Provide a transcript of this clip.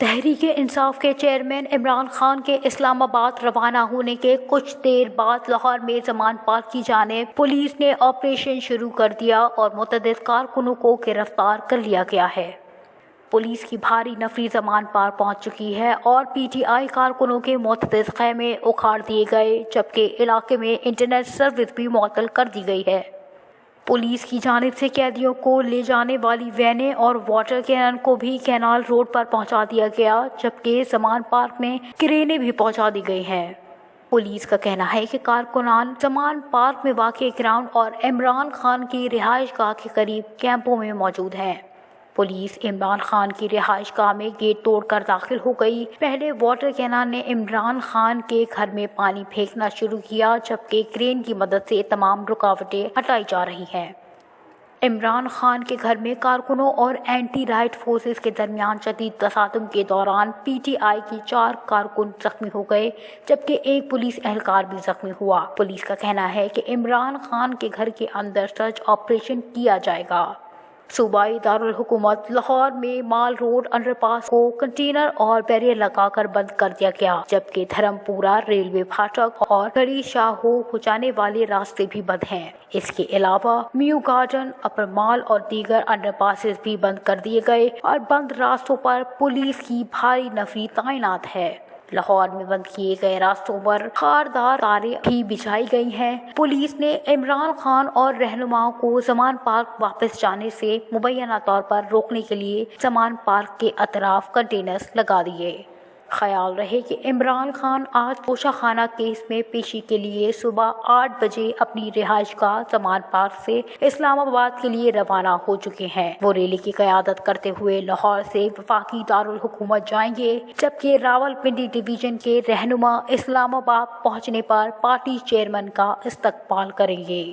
تحریک انصاف کے چیئرمین عمران خان کے اسلام آباد روانہ ہونے کے کچھ دیر بعد لاہور میں زمان پارک کی جانب پولیس نے آپریشن شروع کر دیا اور متعدد کارکنوں کو گرفتار کر لیا گیا ہے۔ پولیس کی بھاری نفری زمان پارک پہنچ چکی ہے اور پی ٹی آئی کارکنوں کے متعدد خیمے اکھاڑ دیے گئے، جبکہ علاقے میں انٹرنیٹ سروس بھی معطل کر دی گئی ہے۔ پولیس کی جانب سے قیدیوں کو لے جانے والی وینیں اور واٹر کینن کو بھی کینال روڈ پر پہنچا دیا گیا، جبکہ زمان پارک میں کرینیں بھی پہنچا دی گئی ہیں۔ پولیس کا کہنا ہے کہ کارکنان زمان پارک میں واقع گراؤنڈ اور عمران خان کی رہائش گاہ کے قریب کیمپوں میں موجود ہیں۔ پولیس عمران خان کی رہائش گاہ میں گیٹ توڑ کر داخل ہو گئی۔ پہلے واٹر کینن نے عمران خان کے گھر میں پانی پھینکنا شروع کیا، جبکہ کرین کی مدد سے تمام رکاوٹیں ہٹائی جا رہی ہیں۔ عمران خان کے گھر میں کارکنوں اور اینٹی رائٹ فورسز کے درمیان شدید تصادم کے دوران پی ٹی آئی کی 4 کارکن زخمی ہو گئے، جبکہ ایک پولیس اہلکار بھی زخمی ہوا۔ پولیس کا کہنا ہے کہ عمران خان کے گھر کے اندر سرچ آپریشن کیا جائے گا۔ صوبائی دارالحکومت لاہور میں مال روڈ انڈر پاس کو کنٹینر اور بیریئر لگا کر بند کر دیا گیا، جبکہ دھرم پورہ ریلوے پھاٹک اور گڑھی شاہو ہو جانے والے راستے بھی بند ہیں۔ اس کے علاوہ میو گارڈن، اپر مال اور دیگر انڈر پاسز بھی بند کر دیے گئے اور بند راستوں پر پولیس کی بھاری نفری تعینات ہے۔ لاہور میں بند کیے گئے راستوں پر خاردار تاریں بھی بچھائی گئی ہیں۔ پولیس نے عمران خان اور رہنماؤں کو زمان پارک واپس جانے سے مبینہ طور پر روکنے کے لیے زمان پارک کے اطراف کنٹینرز لگا دیے۔ خیال رہے کہ عمران خان آج توشہ خانہ کیس میں پیشی کے لیے صبح 8 بجے اپنی رہائش گاہ زمان پارک سے اسلام آباد کے لیے روانہ ہو چکے ہیں۔ وہ ریلی کی قیادت کرتے ہوئے لاہور سے وفاقی دارالحکومت جائیں گے، جبکہ راولپنڈی ڈویژن کے رہنما اسلام آباد پہنچنے پر پارٹی چیئرمین کا استقبال کریں گے۔